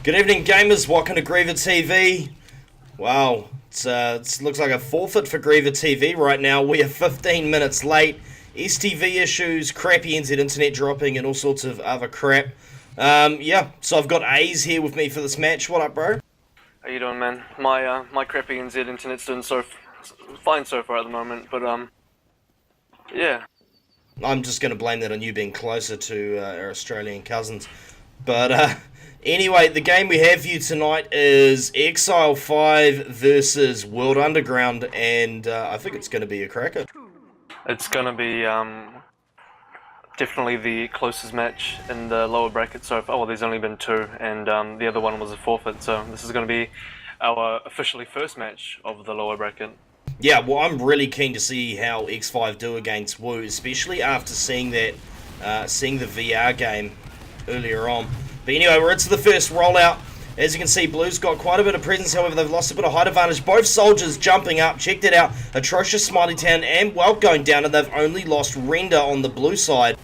Good evening, gamers. Welcome to GreaverTV. Wow, it looks like a forfeit for GreaverTV right now. We are 15 minutes late. STV issues, crappy NZ internet dropping, and all sorts of other crap. Yeah, so I've got A's here with me for this match. What up, bro? How you doing, man? My crappy NZ internet's doing fine so far at the moment, but yeah. I'm just going to blame that on you being closer to our Australian cousins. But anyway, the game we have for you tonight is Exile 5 versus World Underground, and I think it's going to be a cracker. It's gonna be definitely the closest match in the lower bracket so far. Well, there's only been two, and the other one was a forfeit, so this is gonna be our officially first match of the lower bracket. Yeah, well, I'm really keen to see how X5 do against Wu, especially after seeing that, seeing the VR game earlier on. But anyway, we're into the first rollout. As you can see, Blue's got quite a bit of presence, however, they've lost a bit of height advantage. Both soldiers jumping up, checked it out. Atrocious Smiley Town and Welt going down, and they've only lost Render on the blue side.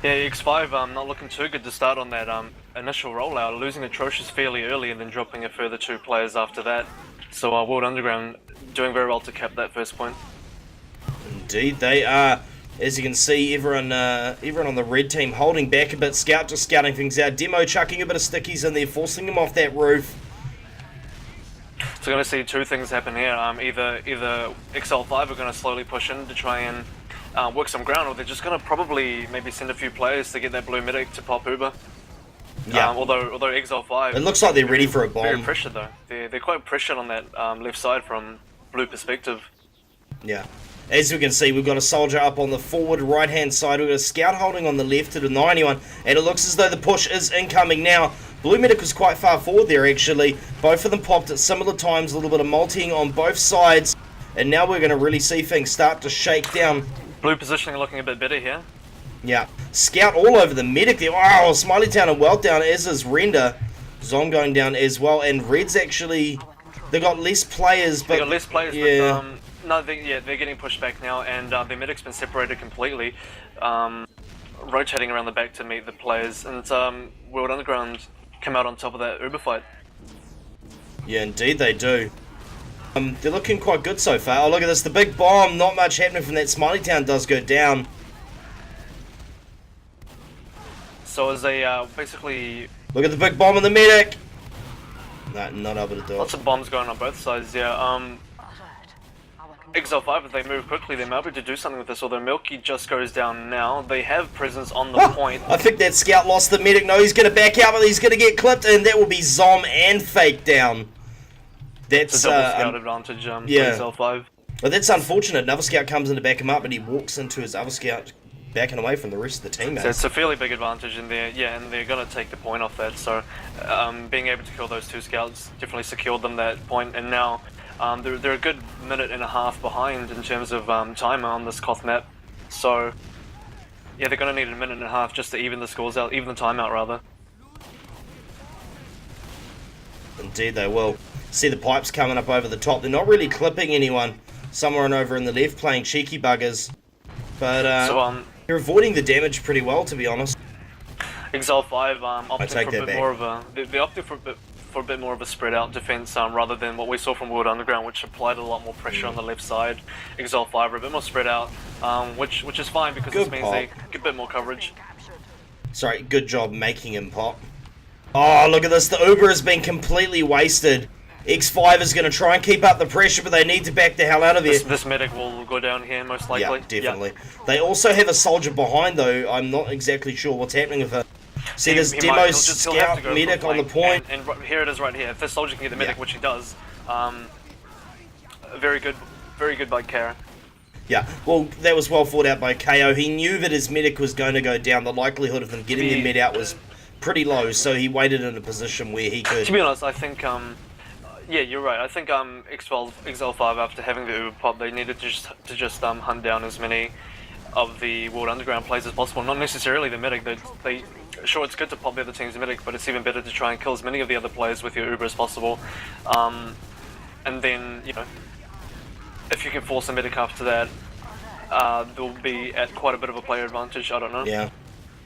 Yeah, X5 not looking too good to start on that initial rollout, losing Atrocious fairly early and then dropping a further two players after that. So World Underground doing very well to cap that first point. Indeed, they are. As you can see, everyone on the red team holding back a bit. Scout just scouting things out. Demo chucking a bit of stickies in there, forcing them off that roof. So we're going to see two things happen here. Either XL5 are going to slowly push in to try and work some ground, or they're just going to probably maybe send a few players to get that blue medic to pop Uber. Yeah. Although XL5... It looks like they're ready for a bomb. Very pressured though. They're quite pressured on that left side from blue perspective. Yeah. As we can see, we've got a soldier up on the forward right-hand side. We've got a scout holding on the left to deny anyone, and it looks as though the push is incoming now. Blue medic was quite far forward there, actually. Both of them popped at similar times, a little bit of multiing on both sides, and now we're going to really see things start to shake down. Blue positioning looking a bit better here. Yeah. Scout all over the medic there. Wow, Smiley Town and Welt down, as is Render. Zom going down as well, and Red's actually... They got less players, but... They got less players, yeah. but... No, they're getting pushed back now, and their medic's been separated completely, rotating around the back to meet the players, and World Underground come out on top of that Uber fight. Yeah, indeed they do. They're looking quite good so far. Oh, look at this, the big bomb, not much happening from that. Smiley Town does go down. So as they basically... Look at the big bomb on the medic! No, not able to do it. Lots of bombs going on both sides, yeah. Exile 5, if they move quickly, they might be able to do something with this, although Milky just goes down now. They have presence on the point. I think that scout lost the medic. No, he's going to back out, but he's going to get clipped, and that will be Zom and Fake down. That's a double scout advantage for Exile 5. But that's unfortunate. Another scout comes in to back him up, and he walks into his other scout, backing away from the rest of the teammates. So it's a fairly big advantage in there, yeah, and they're going to take the point off that, so being able to kill those two scouts definitely secured them that point, and now they're a good minute and a half behind in terms of timer on this Koth map, so yeah, they're going to need a minute and a half just to even the scores out, even the timeout rather. Indeed they will. See the pipes coming up over the top. They're not really clipping anyone. Someone over in the left playing cheeky buggers, but they're avoiding the damage pretty well, to be honest. Exile 5 opting for a bit more of a... They opted for a bit more of a spread out defense rather than what we saw from World Underground, which applied a lot more pressure on the left side. Exile 5 are a bit more spread out, which is fine because this means they get a bit more coverage. Sorry, good job making him pop. Oh, look at this. The Uber has been completely wasted. X5 is going to try and keep up the pressure, but they need to back the hell out of here. This medic will go down here, most likely. Yeah, definitely. Yep. They also have a soldier behind, though. I'm not exactly sure what's happening with it. See, there's Demo scout medic on the point. And here it is right here. If this soldier can get the medic, which he does, very good by Kara. Yeah, well, that was well thought out by KO. He knew that his medic was going to go down. The likelihood of them getting their med out was pretty low, so he waited in a position where he could... To be honest, I think... yeah, you're right. I think Exile 5, after having the Uber pop, they needed to just hunt down as many of the World Underground players as possible. Not necessarily the medic. Sure, it's good to pop the other team's medic, but it's even better to try and kill as many of the other players with your Uber as possible. And then, you know, if you can force a medic after that, they'll be at quite a bit of a player advantage. I don't know. Yeah.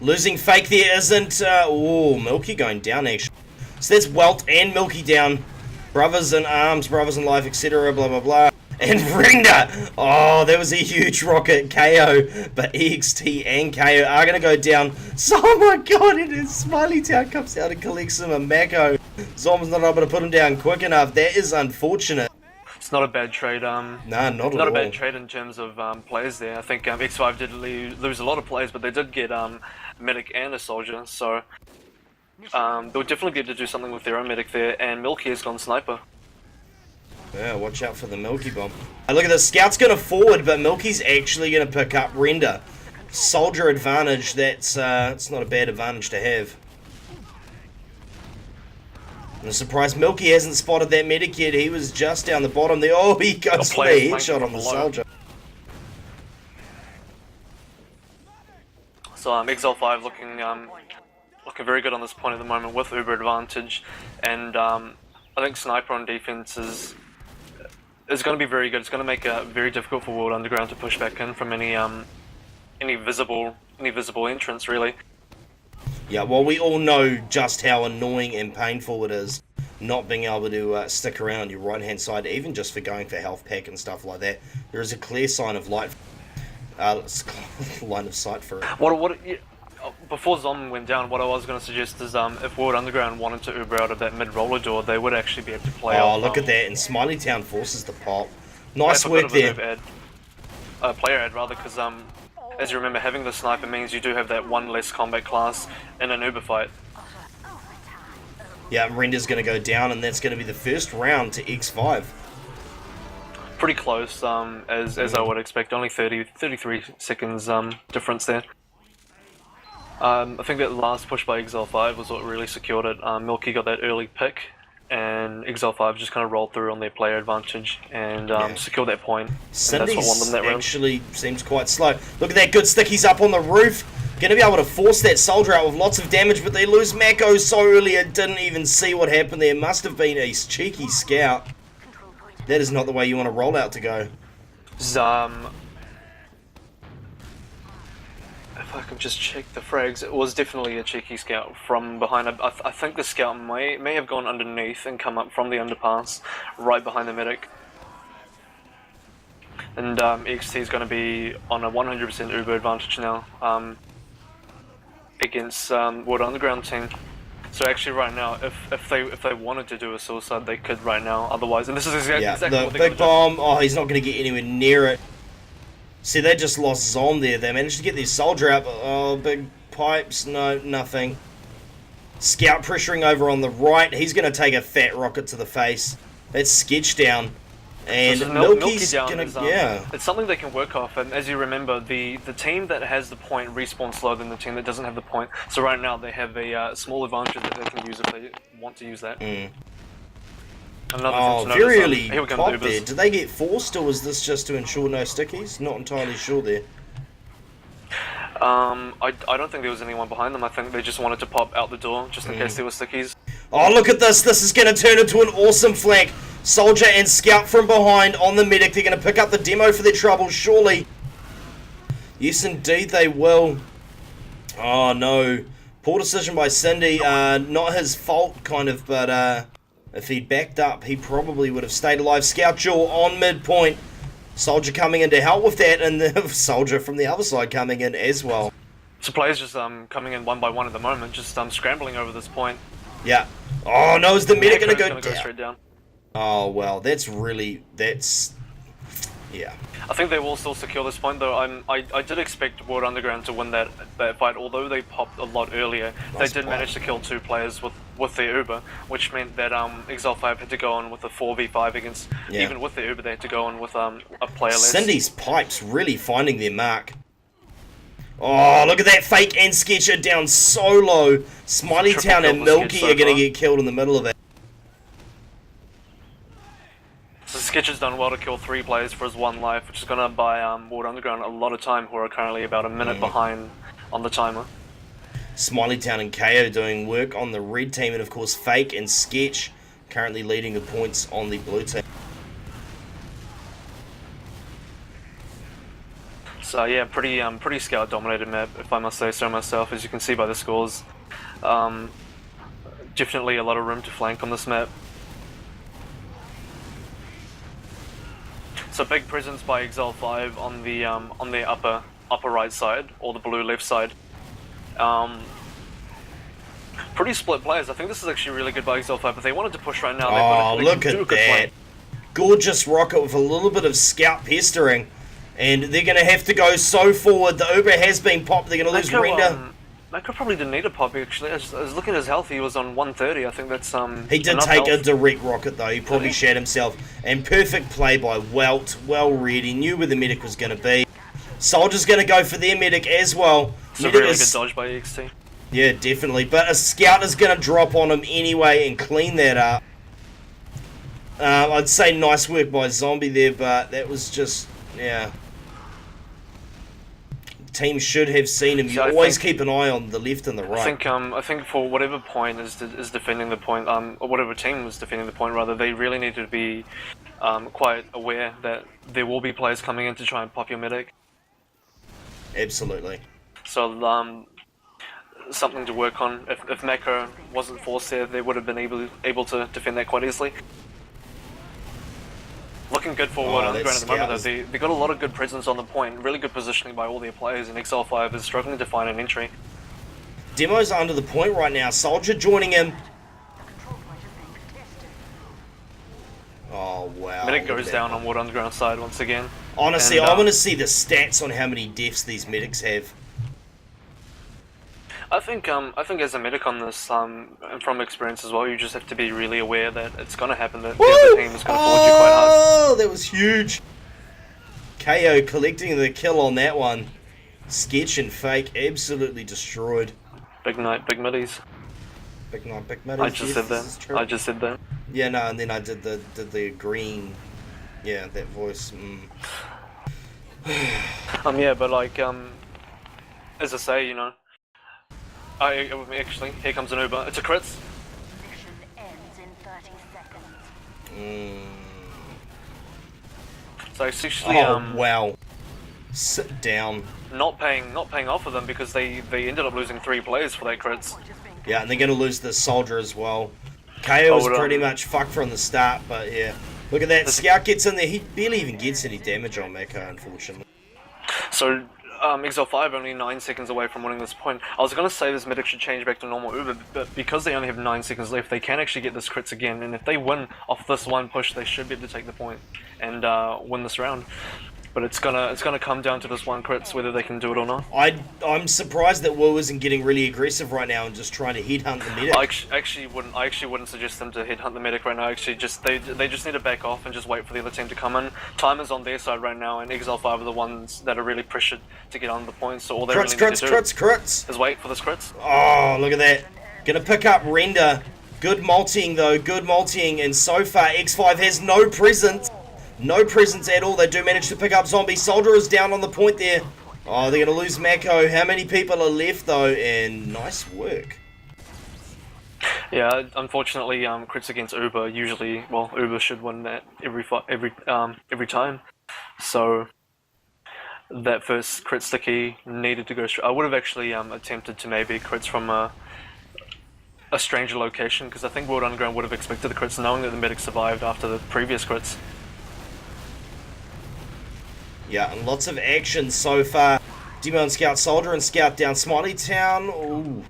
Losing Fake there isn't... oh, Milky going down, actually. So that's Welt and Milky down. Brothers in arms, brothers in life, etc. Blah, blah, blah. And Rinda! Oh, that was a huge rocket KO. But EXT and KO are going to go down. So, oh my god, it is. Smiley Town comes out and collects him a Mako. Zom's not able to put him down quick enough. That is unfortunate. It's not a bad trade. Nah, not at all. Not a bad trade in terms of players there. I think X5 did lose a lot of players, but they did get medic and a soldier, so they'll definitely be able to do something with their own medic there. And Milky has gone sniper. Yeah, watch out for the Milky bomb. Look at this. Scout's going to forward, but Milky's actually going to pick up Render. Soldier advantage. That's it's not a bad advantage to have. I'm surprised Milky hasn't spotted that medic yet. He was just down the bottom there. Oh, he goes for the headshot on the soldier. So Exile 5 looking very good on this point at the moment with Uber advantage, and I think sniper on defense is going to be very good. It's going to make it very difficult for World Underground to push back in from any visible entrance really. Yeah, well, we all know just how annoying and painful it is not being able to stick around on your right-hand side, even just for going for health pack and stuff like that. There is a clear sign of line of sight for it. Before Zom went down, what I was going to suggest is if World Underground wanted to Uber out of that mid-roller door, they would actually be able to play off. Oh, look at that, and Smiley Town forces the pop. Nice work there. Player ad, rather, because as you remember, having the sniper means you do have that one less combat class in an Uber fight. Yeah, Render's going to go down, and that's going to be the first round to X5. Pretty close, as I would expect. Only 33 seconds difference there. I think that last push by Exile 5 was what really secured it. Milky got that early pick, and Exile 5 just kind of rolled through on their player advantage and secured that point. Cindy's that's what won them that round. Actually seems quite slow. Look at that good stick, he's up on the roof. Going to be able to force that soldier out with lots of damage, but they lose Mako so early I didn't even see what happened there. Must have been a cheeky scout. That is not the way you want a rollout to go. If I could just check the frags, it was definitely a cheeky scout from behind. I think the scout may have gone underneath and come up from the underpass, right behind the medic. And EXT is going to be on a 100% Uber advantage now against World Underground team. So actually, right now, if they wanted to do a suicide, they could right now. Otherwise, and this is exactly what they're big bomb. Do. Oh, he's not going to get anywhere near it. See, they just lost Zom there. They managed to get their soldier out, but oh, big pipes, no, nothing. Scout pressuring over on the right. He's going to take a fat rocket to the face. That's Sketch down. And so Milky's down going is, to, yeah. It's something they can work off, and as you remember, the team that has the point respawns slower than the team that doesn't have the point. So right now they have a small advantage that they can use if they want to use that. Oh, very early pop there. Did they get forced, or was this just to ensure no stickies? Not entirely sure there. I don't think there was anyone behind them. I think they just wanted to pop out the door, just in case there were stickies. Oh, look at this. This is going to turn into an awesome flank. Soldier and Scout from behind on the medic. They're going to pick up the demo for their trouble, surely. Yes, indeed they will. Oh, no. Poor decision by Cindy. Not his fault, kind of, but if he'd backed up, he probably would have stayed alive. Scout Jewel on midpoint. Soldier coming in to help with that, and the Soldier from the other side coming in as well. So players just coming in one by one at the moment, just scrambling over this point. Yeah. Oh, no, is the medic going to go down? Straight down. Oh, well, yeah. I think they will still secure this point, though. I did expect World Underground to win that fight, although they popped a lot earlier. They did manage to kill 2 players with their Uber, which meant that Exile 5 had to go on with a 4v5 against, even with their Uber, they had to go on with a player less. Cindy's pipes really finding their mark. Oh, look at that fake and Sketcher down so low. Smiley Town and Milky are going to get killed in the middle of it. So Sketch has done well to kill 3 players for his 1 life, which is going to buy World Underground a lot of time, who are currently about a minute behind on the timer. Smiley Town and KO doing work on the red team, and of course Fake and Sketch currently leading the points on the blue team. So yeah, pretty scout dominated map, if I must say so myself, as you can see by the scores. definitely a lot of room to flank on this map. So big presence by Exile 5 on the upper right side, or the blue left side. Pretty split players. I think this is actually really good by Exile 5, but they wanted to push right now. Oh, look at that. Gorgeous rocket with a little bit of scout pestering. And they're going to have to go so forward. The Uber has been popped. They're going to lose Render. Mako probably didn't need a pop, actually. I was looking at his health. He was on 130. I think that's He did take a direct rocket, though. He probably shat himself. And perfect play by Welt. Well read. He knew where the medic was going to be. Soldier's going to go for their medic as well. It's a really good dodge by EXT. Yeah, definitely. But a scout is going to drop on him anyway and clean that up. I'd say nice work by Zombie there, but that was just, yeah. Team should have seen him. You always keep an eye on the left and the right. I think for whatever point is defending the point, or whatever team was defending the point rather, they really need to be quite aware that there will be players coming in to try and pop your medic. Absolutely. So something to work on. If Mako wasn't forced there, they would have been able to defend that quite easily. Looking good forward on the ground at the moment, though. They got a lot of good presence on the point, really good positioning by all their players, and Exile 5 is struggling to find an entry. Demo's under the point right now. Soldier joining him. Oh, wow. Medic goes down on Water Underground side once again. Honestly, I want to see the stats on how many deaths these medics have. I think as a medic on this, and from experience as well, you just have to be really aware that it's going to happen, that the other team is going to forward you quite hard. Oh, that was huge. KO collecting the kill on that one. Sketch and Fake absolutely destroyed. Big night, big middies. Big night, big middies. I just said that. Yeah, no, and then I did the green, yeah, that voice. Yeah, but like, as I say, you know, actually, here comes an Uber. It's a crits. Mission ends in 30 seconds. So it's actually wow. Sit down. Not paying off of them because they ended up losing 3 players for that crits. Yeah, and they're going to lose the soldier as well. KO was pretty much fucked from the start, but yeah. Look at that. Scout gets in there. He barely even gets any damage on Mako, unfortunately. So Exile 5 only 9 seconds away from winning this point. I was going to say this medic should change back to normal Uber, but because they only have 9 seconds left, they can actually get this crits again, and if they win off this one push, they should be able to take the point and win this round. But it's gonna come down to this one crits, whether they can do it or not. I'm surprised that Wu isn't getting really aggressive right now and just trying to headhunt the medic. I actually wouldn't suggest them to headhunt the medic right now. Actually, they just need to back off and just wait for the other team to come in. Time is on their side right now, and Exile 5 are the ones that are really pressured to get on the points. So all they really need to do is wait for this crits. Oh, look at that! Gonna pick up Render. Good multing though. Good multing, and so far X5 has no presence. No presence at all. They do manage to pick up Zombie. Soldier is down on the point there. Oh, they're going to lose Mako. How many people are left, though? And nice work. Yeah, unfortunately, crits against Uber usually... Well, Uber should win that every time. So, that first crit sticky needed to go straight. I would have actually attempted to maybe crits from a stranger location, because I think World Underground would have expected the crits, knowing that the medic survived after the previous crits. Yeah, and lots of action so far. Demo and Scout Soldier and Scout down Smiley Town. Ooh.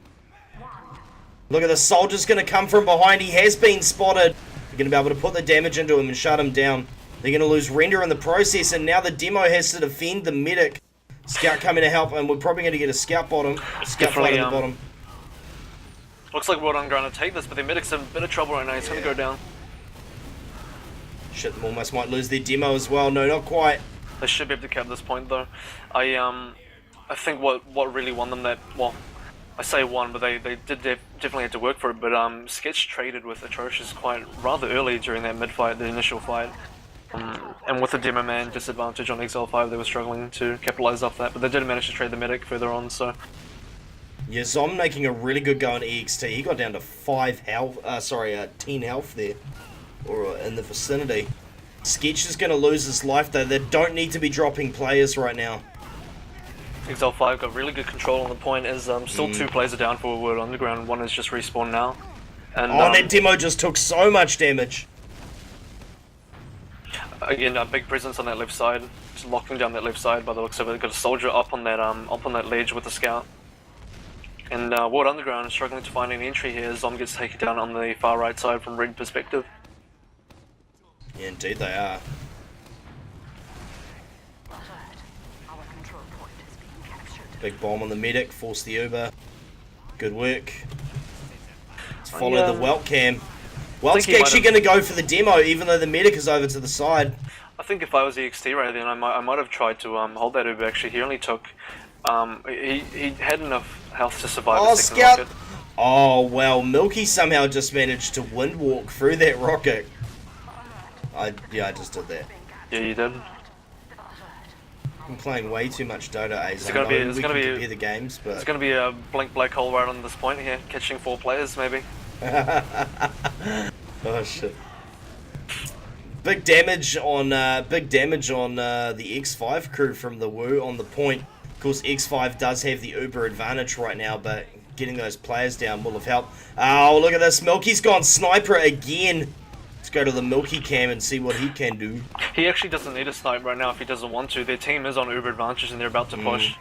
Look at the Soldier's going to come from behind. He has been spotted. They're going to be able to put the damage into him and shut him down. They're going to lose Render in the process, and now the Demo has to defend the medic. Scout coming to help, and we're probably going to get a Scout bottom. Scout flight at the bottom. Looks like World Underground to take this, but the medic's in a bit of trouble right now. He's going to go down. Shit, them almost might lose their Demo as well. No, not quite. They should be able to cap this point though. I think what really won them that, well, I say won, but they definitely had to work for it. But Sketch traded with Atrocious quite rather early during that mid fight, the initial fight, and with the Demo Man disadvantage on Exile 5, they were struggling to capitalize off that. But they did manage to trade the medic further on. So yeah, Zom making a really good go on EXT. He got down to 10 health there, or in the vicinity. Sketch is going to lose his life though. They don't need to be dropping players right now. Exile 5 got really good control on the point as still 2 players are down for World Underground. One is just respawned now. And, Oh, and that demo just took so much damage. Again, a big presence on that left side, just locking down that left side by the looks of it. They've got a soldier up on that ledge with a scout. And World Underground is struggling to find an entry here. Zom gets taken down on the far right side from red perspective. Yeah, indeed they are. Big bomb on the medic, force the Uber. Good work. Let's follow the Welt cam. Welt's actually going to go for the demo, even though the medic is over to the side. I think if I was the XT Ray, then I might have tried to hold that Uber. Actually, he only took. He had enough health to survive. Oh, the second scout! rocket. Oh well, Milky somehow just managed to wind walk through that rocket. I just did that. Yeah, you did. I'm playing way too much Dota. It's gonna be compare the games, but it's gonna be a blink black hole right on this point here, catching 4 players maybe. Oh shit! Big damage on the X5 crew from the Wu on the point. Of course, X5 does have the Uber advantage right now, but getting those players down will have helped. Oh, look at this! Milky's gone sniper again. Let's go to the Milky cam and see what he can do. He actually doesn't need a snipe right now if he doesn't want to. Their team is on Uber advantage and they're about to push.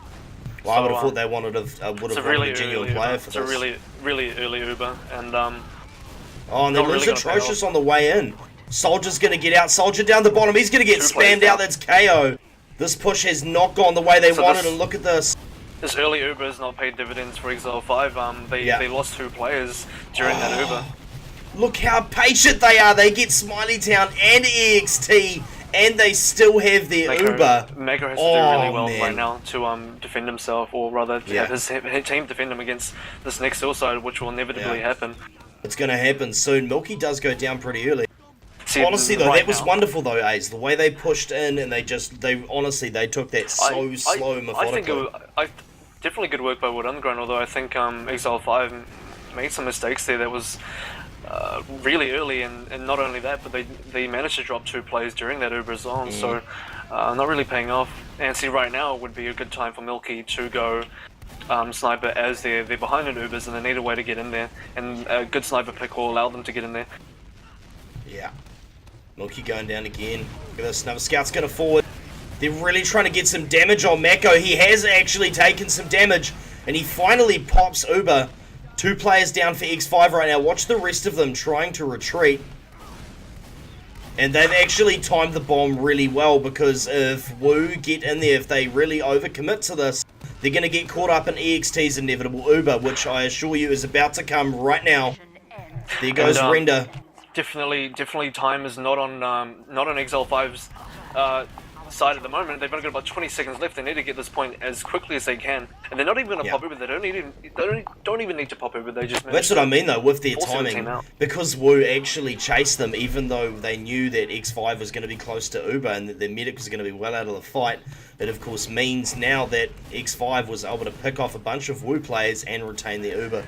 Well, I would have thought they would have wanted a genuine player for this. It's a really early Uber, and oh, and they lose atrocious on the way in. Soldier's gonna get out. Soldier down the bottom. He's gonna get spammed out. That's KO. This push has not gone the way they wanted, and look at this. This early Uber has not paid dividends for Exile 5. They lost 2 players during that Uber. Look how patient they are. They get Smiley Town and EXT, and they still have their Uber. Mako has to do really well right now to defend himself, or rather have his team defend him against this next suicide, which will inevitably happen. It's going to happen soon. Milky does go down pretty early. See, honestly though, that was wonderful though, Ace. The way they pushed in and they took that so slow, methodically. I think definitely good work by World Underground, although I think Exile 5 made some mistakes there. That was really early, and not only that, but they managed to drop 2 players during that Uber zone, so not really paying off. And see, right now would be a good time for Milky to go sniper as they're behind in Ubers and they need a way to get in there, and a good sniper pick will allow them to get in there. Yeah. Milky going down again. Look at this, another scout's going to forward. They're really trying to get some damage on Mako. He has actually taken some damage, and he finally pops Uber. 2 players down for X5 right now. Watch the rest of them trying to retreat. And they've actually timed the bomb really well, because if Wu get in there, if they really overcommit to this, they're going to get caught up in EXT's inevitable Uber, which I assure you is about to come right now. There goes Render. Definitely time is not on Exile 5's side at the moment. They've only got about 20 seconds left. They need to get this point as quickly as they can, and they're not even gonna pop Uber. They don't even need to pop Uber. They just that's what I mean though with their timing, because Wu actually chased them even though they knew that X5 was going to be close to Uber and that their medic was going to be well out of the fight. It of course means now that X5 was able to pick off a bunch of Wu players and retain their Uber.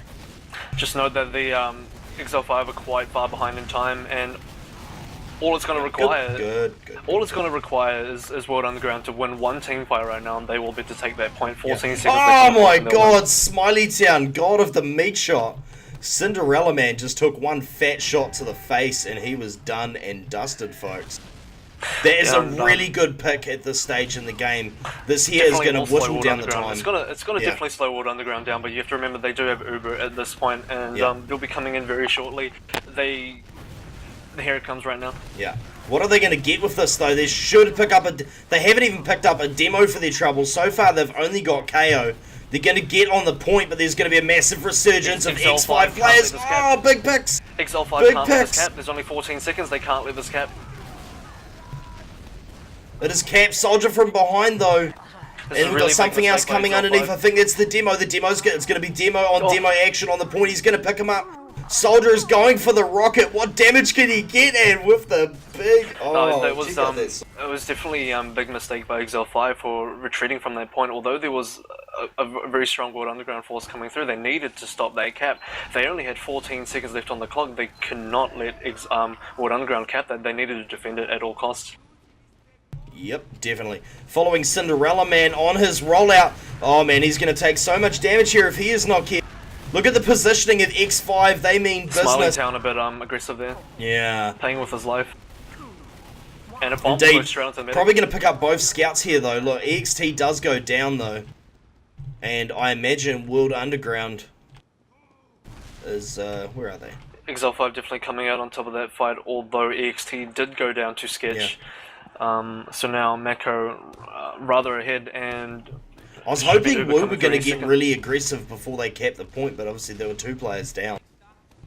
Just note that the Exile 5 are quite far behind in time, and all it's going to require, all it's going to require is World Underground to win 1 team fight right now, and they will be to take that point. 14 seconds. Oh my God, Smiley Town, god of the meat shot. Cinderella Man just took 1 fat shot to the face, and he was done and dusted, folks. That is a really good pick at this stage in the game. This here is going to whittle down the time. It's going to definitely slow World Underground down, but you have to remember they do have Uber at this point, and they'll be coming in very shortly. Here it comes right now. Yeah. What are they going to get with this though? They should pick up they haven't even picked up a demo for their trouble. So far they've only got KO. They're going to get on the point, but there's going to be a massive resurgence of X5 players. Oh, big picks! Exile 5 can't let this cap. There's only 14 seconds. They can't let this cap. It is cap. Soldier from behind though. And we've got something else coming underneath. I think it's the demo. It's going to be demo on demo action on the point. He's going to pick him up. Soldier is going for the rocket. What damage can he get? And with the big... Oh, that was it was definitely a big mistake by Exile 5 for retreating from that point. Although there was a very strong World Underground force coming through, they needed to stop that cap. They only had 14 seconds left on the clock. They could not let World Underground cap that. They needed to defend it at all costs. Yep, definitely. Following Cinderella Man on his rollout. Oh man, he's going to take so much damage here if he is not careful. Look at the positioning of X5. They mean Smiley business. Town a bit aggressive there, Yeah. playing with his life. And a bomb Indeed. goes straight onto the medic. Probably going to pick up both scouts here, though. Look, EXT does go down, though. And I imagine World Underground is... where are they? Exile 5 definitely coming out on top of that fight, although EXT did go down to Sketch. So now Mako rather ahead, and... I was hoping Wu were coming going to through get in really aggressive before they capped the point, but obviously there were 2 players down.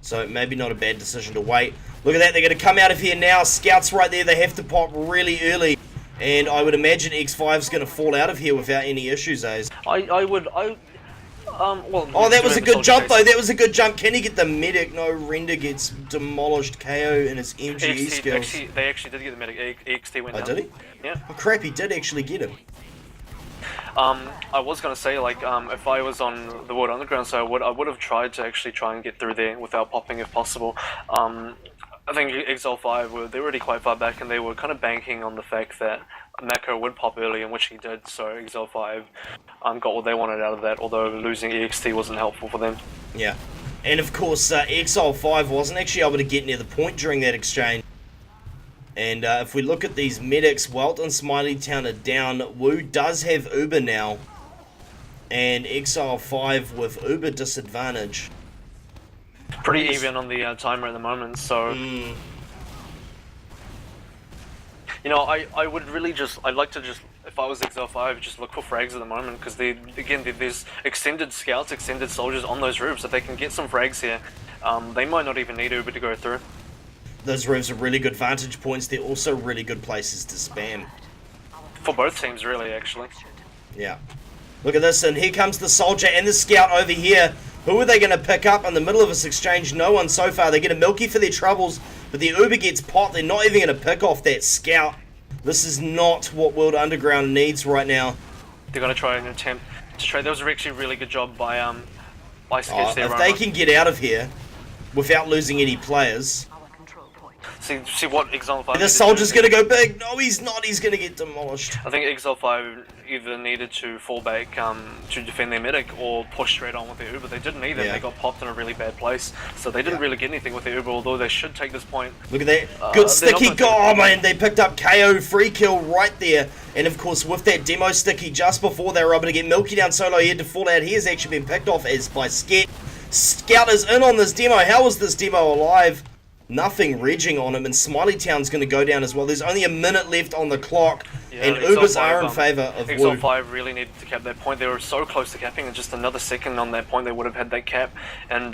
So maybe not a bad decision to wait. Look at that, they're going to come out of here now. Scouts right there, they have to pop really early. And I would imagine X5's going to fall out of here without any issues, Ace. well... Oh, that was a good jump, though. That was a good jump. Can he get the medic? No, Render gets demolished. KO in his MGE skills. They actually did get the medic. EXT went down. Oh, did he? Yeah. Oh, crap, he did actually get him. I was gonna say, like, if I was on the World Underground, so I would have tried to actually try and get through there without popping if possible. I think Exile 5 they're already quite far back, and they were kind of banking on the fact that Mako would pop early, in which he did. So Exile 5 got what they wanted out of that, although losing EXT wasn't helpful for them. Yeah, and of course Exile 5 wasn't actually able to get near the point during that exchange. And if we look at these medics, Welt and Smiley Town are down. Wu does have Uber now. And Exile 5 with Uber disadvantage. Pretty even on the timer at the moment, so... You know, I would really I'd like to just, if I was Exile 5, just look for frags at the moment, because there's extended scouts, extended soldiers on those roofs. If they can get some frags here, they might not even need Uber to go through. Those roofs are really good vantage points. They're also really good places to spam. For both teams, really, actually. Yeah. Look at this, and here comes the soldier and the scout over here. Who are they going to pick up in the middle of this exchange? No one so far. They get a Milky for their troubles, but the Uber gets popped. They're not even going to pick off that scout. This is not what World Underground needs right now. They're going to try and attempt to trade. That was actually a really good job by Sketch there. If they can get out of here without losing any players... See what Exile 5... The soldier's going to go big. No, he's not. He's going to get demolished. I think Exile 5 either needed to fall back to defend their medic or push straight on with their Uber. They didn't either. Yeah. They got popped in a really bad place. So they didn't really get anything with their Uber, although they should take this point. Look at that. Good sticky goal. Oh, man. They picked up KO. Free kill right there. And, of course, with that demo sticky just before they were able to get Milky down solo, he had to fall out. He has actually been picked off as by Sketch. Scout is in on this demo. How is this demo alive? Nothing regging on him, and Smiley Town's going to go down as well. There's only a minute left on the clock, and Ubers are in favour of Wu. Exile 5 really needed to cap that point. They were so close to capping, and just another second on that point, they would have had that cap. And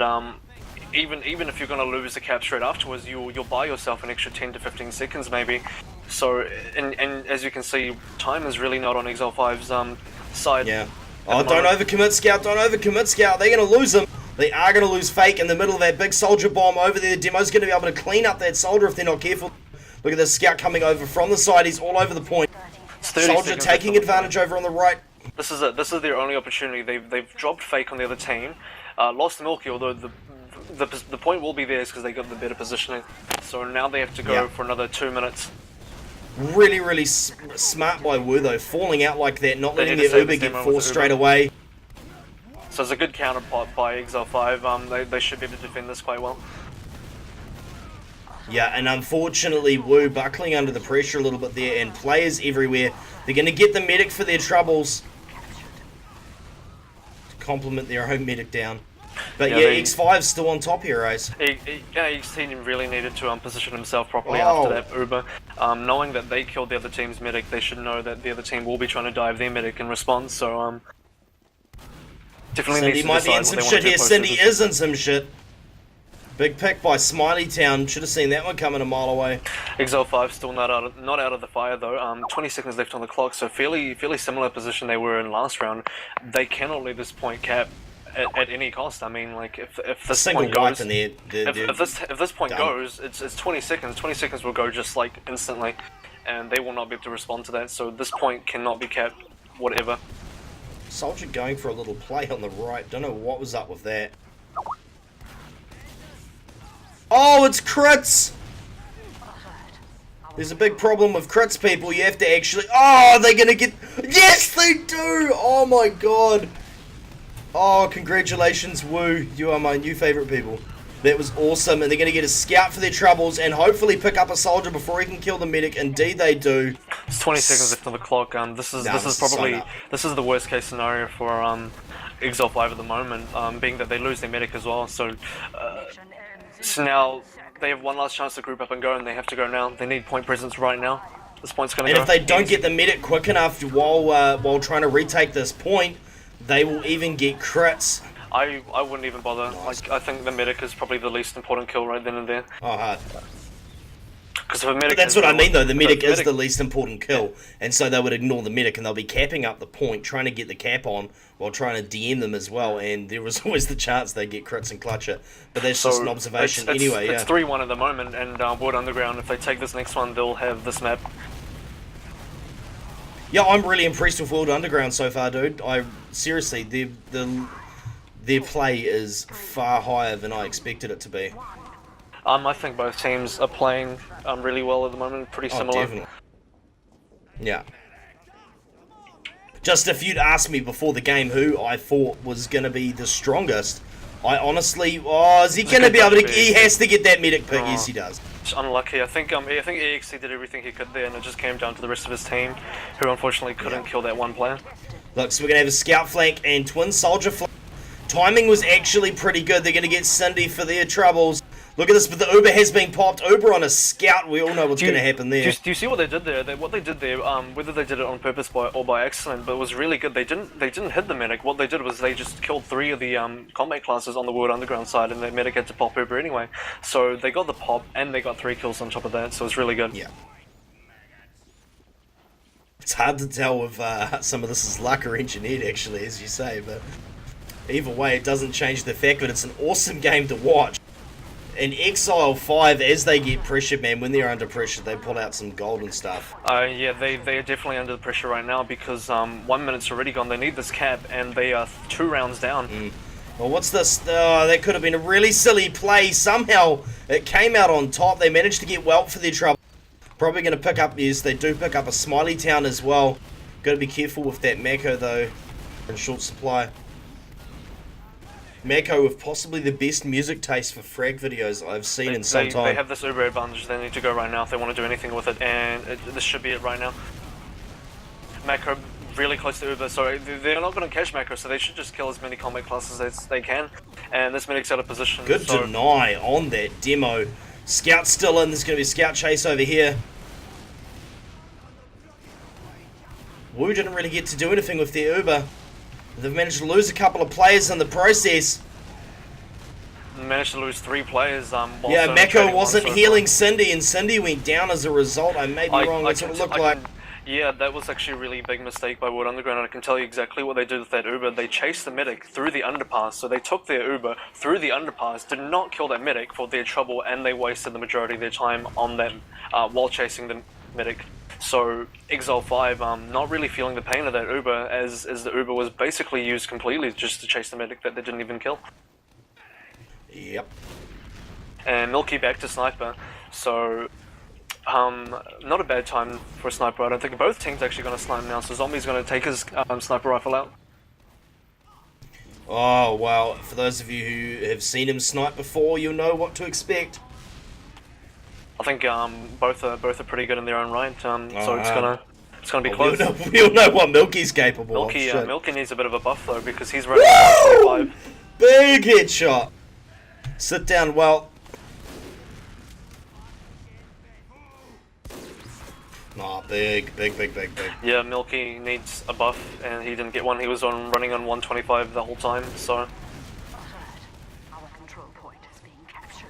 even if you're going to lose the cap straight afterwards, you'll buy yourself an extra 10 to 15 seconds maybe. So, and as you can see, time is really not on Exile 5's side. Yeah. Oh, don't overcommit, Scout. Don't overcommit, Scout. They're going to lose him. They are going to lose Fake in the middle of that big soldier bomb over there. The demo's going to be able to clean up that soldier if they're not careful. Look at this Scout coming over from the side. He's all over the point. Soldier taking advantage over on the right. This is it. This is their only opportunity. They've dropped Fake on the other team. Lost Milky, although the point will be theirs because they got the better positioning. So now they have to go for another 2 minutes. Really, really smart by Wu though. Falling out like that. Not letting their Uber get forced straight away. So it's a good counterpart by Exile 5. They should be able to defend this quite well. Yeah, and unfortunately Wu buckling under the pressure a little bit there, and players everywhere. They're going to get the medic for their troubles. To complement their own medic down. But yeah, X5's still on top here, Ace. X-Team really needed to position himself properly after that Uber. Knowing that they killed the other team's medic, they should know that the other team will be trying to dive their medic in response, so definitely Cindy might be in some shit here. Cindy is in some shit. Big pick by Smiley Town. Should have seen that one coming a mile away. Exile 5 still not out of the fire though. 20 seconds left on the clock, so fairly similar position they were in last round. They cannot let this point cap at any cost. I mean, like if this point goes, if this point goes, it's 20 seconds. 20 seconds will go just like instantly, and they will not be able to respond to that. So this point cannot be capped. Whatever. Soldier going for a little play on the right. Don't know what was up with that. Oh, it's crits! There's a big problem with crits, people. You have to actually... Oh, they're going to get... Yes, they do! Oh, my God. Oh, congratulations, Woo. You are my new favorite people. That was awesome, and they're going to get a scout for their troubles and hopefully pick up a soldier before he can kill the medic. Indeed they do. It's 20 seconds left on the clock. This is probably the worst case scenario for Exile 5 at the moment, being that they lose their medic as well. So now they have one last chance to group up and go, and they have to go now. They need point presence right now. This point's going to go. And if they don't get the medic quick enough while trying to retake this point, they will even get crits. I wouldn't even bother. Like, I think the medic is probably the least important kill right then and there. Oh, hard. Because if a medic, but that's what I mean though, the medic is the least important kill, and so they would ignore the medic and they'll be capping up the point, trying to get the cap on, while trying to DM them as well, and there was always the chance they get crits and clutch it. But that's just an observation anyway, yeah. It's 3-1 at the moment, and World Underground, if they take this next one, they'll have this map. Yeah, I'm really impressed with World Underground so far, dude. Seriously, their play is far higher than I expected it to be. I think both teams are playing really well at the moment, pretty similar. Definitely. Yeah. Just if you'd asked me before the game who I thought was going to be the strongest, I honestly... is he going to be able to... He has to get that medic pick, yes he does. It's unlucky. I think EXE did everything he could there, and it just came down to the rest of his team, who unfortunately couldn't kill that one player. Look, so we're going to have a scout flank and twin soldier flank. Timing was actually pretty good. They're going to get Cindy for their troubles. Look at this, but the Uber has been popped. Uber on a scout, we all know what's going to happen there. Do you see what they did there? What they did there, whether they did it on purpose or by accident, but it was really good. They didn't hit the medic. What they did was they just killed 3 of the combat classes on the World Underground side, and the medic had to pop Uber anyway. So they got the pop, and they got 3 kills on top of that, so it's really good. Yeah. It's hard to tell if some of this is luck or engineered, actually, as you say, but either way, it doesn't change the fact that it's an awesome game to watch. And Exile 5, as they get pressured, man, when they're under pressure, they pull out some golden stuff. Yeah, they are definitely under the pressure right now because 1 minute's already gone. They need this cap, and they are 2 rounds down. Well, what's this? That could have been a really silly play. Somehow, it came out on top. They managed to get Welt for their trouble. Probably going to pick up, yes, they do pick up a Smiley Town as well. Got to be careful with that Mako, though, in short supply. Mako with possibly the best music taste for frag videos I've seen in some time. They have this Uber advantage. They need to go right now if they want to do anything with it, and this should be it right now. Mako really close to Uber, so they're not going to catch Mako, so they should just kill as many combat classes as they can. And this medic's out of position. Good deny on that demo. Scout's still in. There's going to be a scout chase over here. Wu didn't really get to do anything with their Uber. They've managed to lose a couple of players in the process. Managed to lose 3 players. Yeah, Mako wasn't healing Cindy, and Cindy went down as a result. I may be wrong, that's what it looked like. Yeah, that was actually a really big mistake by World Underground, and I can tell you exactly what they did with that Uber. They chased the medic through the underpass, so they took their Uber through the underpass, did not kill that medic for their trouble, and they wasted the majority of their time on them while chasing the medic. So Exile 5, not really feeling the pain of that Uber, as the Uber was basically used completely just to chase the medic that they didn't even kill. Yep. And Milky back to Sniper, so not a bad time for a Sniper. I don't think both teams actually going to snipe now, so Zombie's going to take his Sniper rifle out. Oh, well, for those of you who have seen him snipe before, you'll know what to expect. I think both are pretty good in their own right, so it's gonna be close. We all know what Milky's capable of. Milky needs a bit of a buff though because he's running 125. Big headshot. Sit down, well. Oh, big. Yeah, Milky needs a buff, and he didn't get one. He was running on 125 the whole time, so. Our control point is being captured.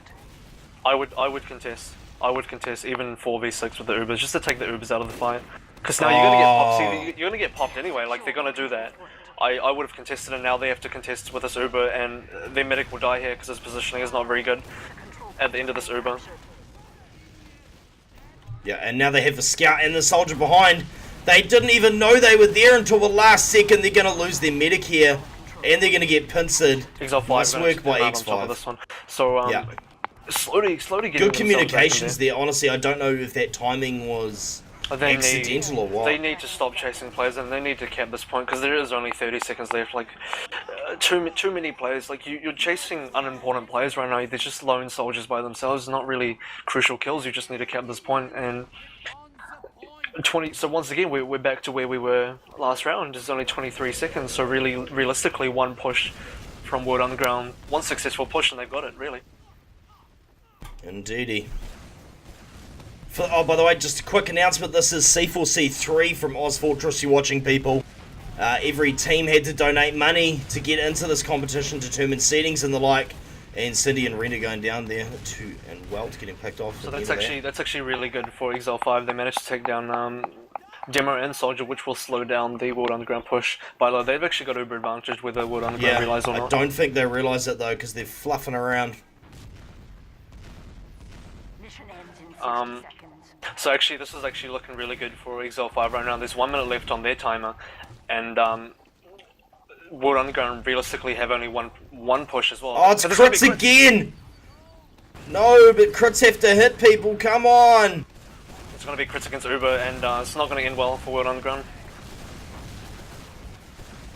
I would contest. I would contest even 4v6 with the Ubers, just to take the Ubers out of the fight. Because now you're gonna get popped. See, you're gonna get popped anyway. Like they're gonna do that. I would have contested, and now they have to contest with this Uber, and their medic will die here because his positioning is not very good at the end of this Uber. Yeah, and now they have the scout and the soldier behind. They didn't even know they were there until the last second. They're gonna lose their medic here, and they're gonna get pincered. Exile 5 nice work by X5. This one. So slowly getting good communications there. Honestly, I don't know if that timing was They accidental or what? They need to stop chasing players and they need to cap this point because there is only 30 seconds left. Like, too many players. Like, you're chasing unimportant players right now. They're just lone soldiers by themselves. Not really crucial kills. You just need to cap this point and 20. So once again, we're back to where we were last round. There's only 23 seconds. So really, realistically, one push from World Underground, one successful push, and they've got it. Really. Indeedy. Oh, by the way, just a quick announcement. This is C4C3 from Oz Fortress. You're watching, people. Every team had to donate money to get into this competition, determine settings and the like. And Cindy and Ren are going down there and Welt getting picked off. So that's actually really good for Exile 5. They managed to take down Demo and Soldier, which will slow down the World Underground push. By the way, they've actually got uber advantage whether World Underground realise or not. I don't think they realise it though, because they're fluffing around. So actually, this is actually looking really good for Exile 5 right now. There's 1 minute left on their timer, and World Underground realistically have only one push as well. Oh, it's crits again! No, but crits have to hit people, come on! It's going to be crits against Uber, and it's not going to end well for World Underground.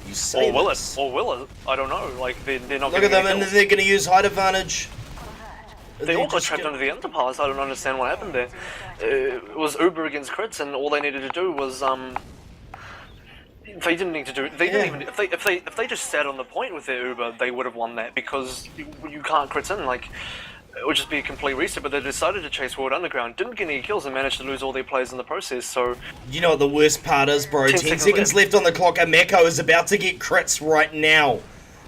You say Or will it? Or will it? I don't know. Like, they're not Look at them, and they're going to use height advantage. They all got trapped under the underpass. I don't understand what happened there. It was Uber against crits, and all they needed to do was they didn't need to do. They didn't even. If they just sat on the point with their Uber, they would have won that because you can't crits in. Like, it would just be a complete reset. But they decided to chase World Underground, didn't get any kills, and managed to lose all their players in the process. So you know what the worst part is, bro? 10 seconds left on the clock. And Mako is about to get crits right now.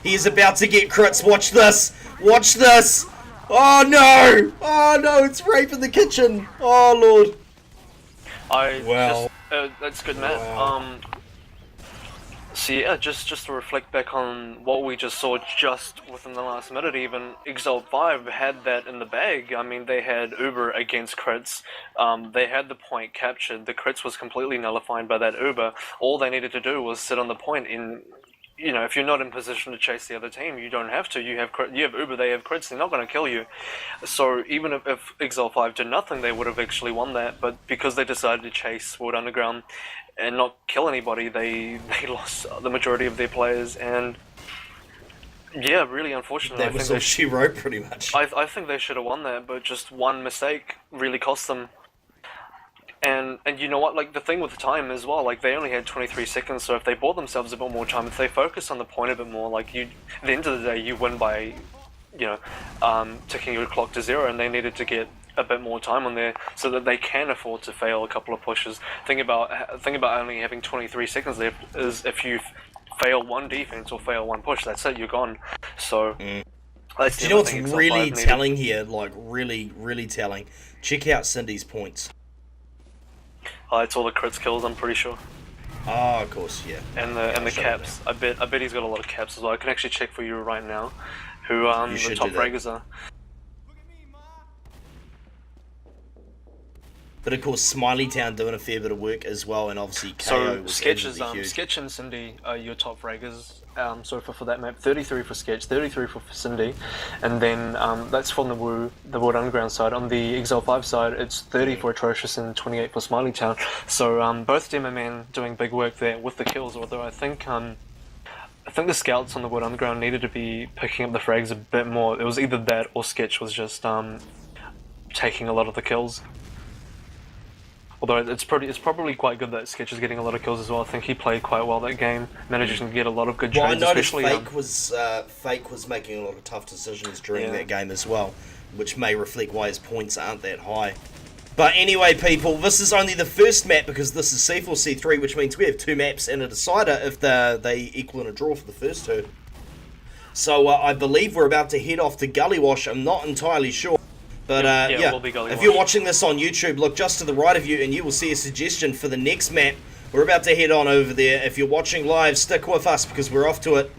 He is about to get crits. Watch this. Watch this. Oh no! Oh no! It's rape in the kitchen. Oh lord. That's good, Matt. Wow. So yeah, just to reflect back on what we just saw just within the last minute, even Exile 5 had that in the bag. I mean, they had Uber against crits. They had the point captured. The crits was completely nullified by that Uber. All they needed to do was sit on the point in. You know, if you're not in position to chase the other team, you don't have to. You have Uber, they have crits, they're not going to kill you. So even if Exile 5 did nothing, they would have actually won that. But because they decided to chase World Underground and not kill anybody, they lost the majority of their players. And yeah, really unfortunate. That was all she wrote, pretty much. I think they should have won that, but just one mistake really cost them. And you know what, like, the thing with the time as well, like, they only had 23 seconds, so if they bought themselves a bit more time, if they focus on the point a bit more, like, at the end of the day, you win by, you know, ticking your clock to 0, and they needed to get a bit more time on there so that they can afford to fail a couple of pushes. Thing about only having 23 seconds left is if you fail one defense or fail one push, that's it, you're gone. So... Do you know what's really telling here, like, really telling? Check out Cindy's points. It's all the crits kills, I'm pretty sure. Oh, of course, yeah. And the caps. I bet he's got a lot of caps as well. I can actually check for you right now who the top fraggers are. But of course, Smiley Town doing a fair bit of work as well, and obviously KO was huge. Sketch and Cindy are your top fraggers so far for that map. 33 for Sketch, 33 for Cindy, and then that's from the World Underground side. On the Exile 5 side, it's 30 for Atrocious and 28 for Smiley Town. So both Demo Men doing big work there with the kills. Although I think the scouts on the World Underground needed to be picking up the frags a bit more. It was either that or Sketch was just taking a lot of the kills. Although it's probably quite good that Sketch is getting a lot of kills as well. I think he played quite well that game, managing to get a lot of good trades. Well, I noticed Fake was making a lot of tough decisions during that game as well, which may reflect why his points aren't that high. But anyway, people, this is only the first map because this is C4C3, which means we have 2 maps and a decider if they equal in a draw for the first 2. So I believe we're about to head off to Gully Wash. I'm not entirely sure. But yeah, we'll be if you're watching this on YouTube, look just to the right of you and you will see a suggestion for the next map. We're about to head on over there. If you're watching live, stick with us because we're off to it.